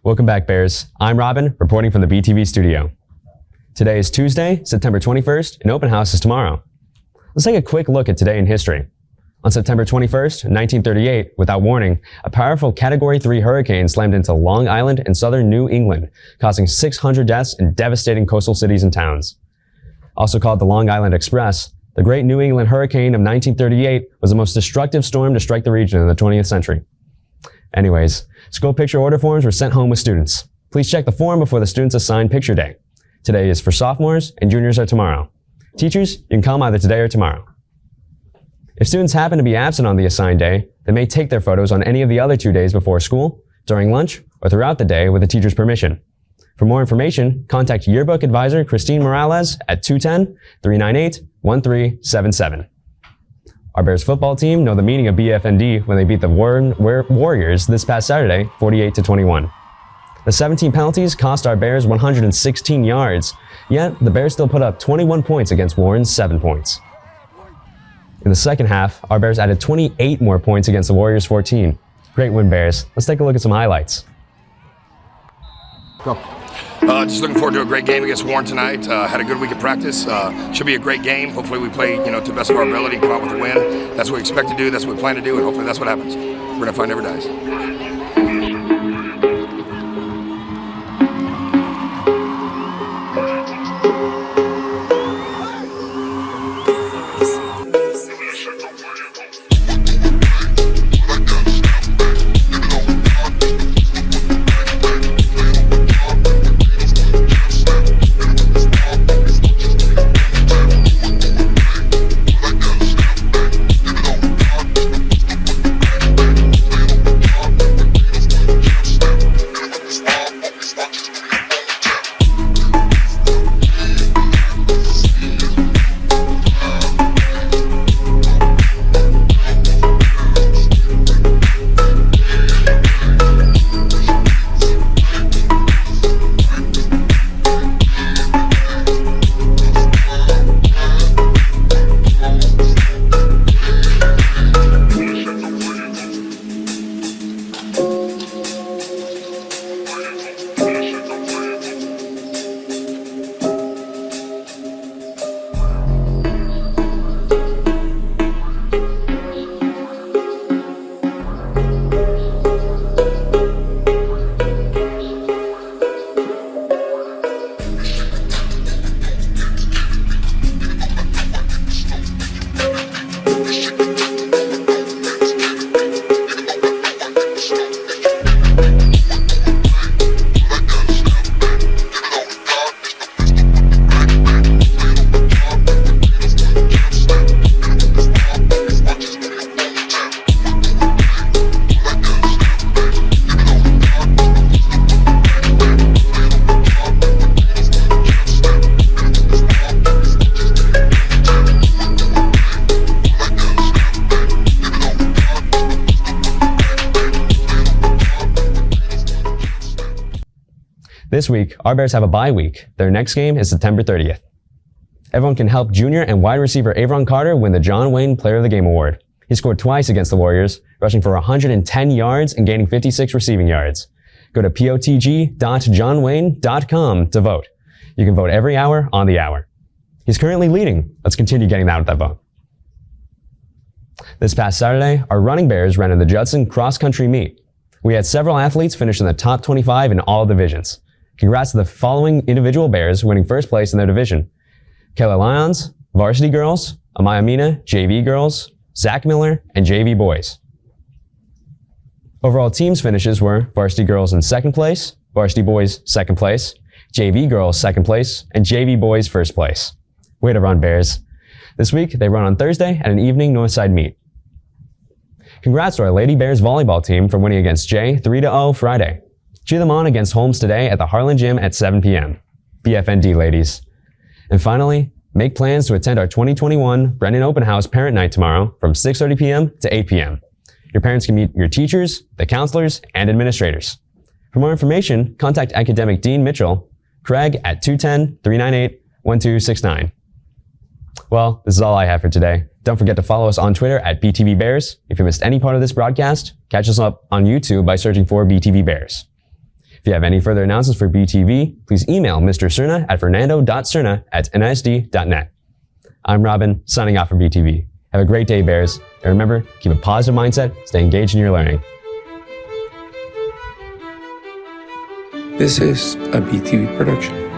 Welcome back, Bears. I'm Robin, reporting from the BTV studio. Today is Tuesday, September 21st, and open house is tomorrow. Let's take a quick look at today in history. On September 21st, 1938, without warning, a powerful Category 3 hurricane slammed into Long Island and southern New England, causing 600 deaths and devastating coastal cities and towns. Also called the Long Island Express, the Great New England Hurricane of 1938 was the most destructive storm to strike the region in the 20th century. Anyways, school picture order forms were sent home with students. Please check the form before the students assign picture day. Today is for sophomores and juniors are tomorrow. Teachers, you can come either today or tomorrow. If students happen to be absent on the assigned day, they may take their photos on any of the other 2 days before school, during lunch, or throughout the day with the teacher's permission. For more information, contact Yearbook Advisor Christine Morales at 210-398-1377. Our Bears football team know the meaning of BFND when they beat the Warriors this past Saturday, 48-21. The 17 penalties cost our Bears 116 yards, yet the Bears still put up 21 points against Warren's 7 points. In the second half, our Bears added 28 more points against the Warriors' 14. Great win, Bears. Let's take a look at some highlights. Go. Just looking forward to a great game against Warren tonight. Had a good week of practice. Should be a great game. Hopefully we play, to the best of our ability and come out with a win. That's what we expect to do. That's what we plan to do, and hopefully that's what happens. We're going to find never dies. This week, our Bears have a bye week. Their next game is September 30th. Everyone can help junior and wide receiver Avron Carter win the John Wayne Player of the Game Award. He scored twice against the Warriors, rushing for 110 yards and gaining 56 receiving yards. Go to potg.johnwayne.com to vote. You can vote every hour on the hour. He's currently leading. Let's continue getting out with that vote. This past Saturday, our running Bears ran in the Judson Cross Country Meet. We had several athletes finish in the top 25 in all divisions. Congrats to the following individual Bears winning first place in their division: Keller Lions, Varsity Girls, Amaya Mina, JV Girls, Zach Miller, and JV Boys. Overall teams finishes were Varsity Girls in second place, Varsity Boys second place, JV Girls second place, and JV Boys first place. Way to run, Bears. This week, they run on Thursday at an evening Northside meet. Congrats to our Lady Bears volleyball team for winning against Jay 3-0 Friday. Cheer them on against Holmes today at the Harlan Gym at 7 p.m. BFND, ladies. And finally, make plans to attend our 2021 Brennan Open House Parent Night tomorrow from 6:30 p.m. to 8 p.m. Your parents can meet your teachers, the counselors, and administrators. For more information, contact Academic Dean Mitchell, Craig at 210-398-1269. Well, this is all I have for today. Don't forget to follow us on Twitter at BTV Bears. If you missed any part of this broadcast, catch us up on YouTube by searching for BTV Bears. If you have any further announcements for BTV, please email Mr. Cerna at fernando.cerna@nisd.net. I'm Robin, signing off from BTV. Have a great day, Bears. And remember, keep a positive mindset, stay engaged in your learning. This is a BTV production.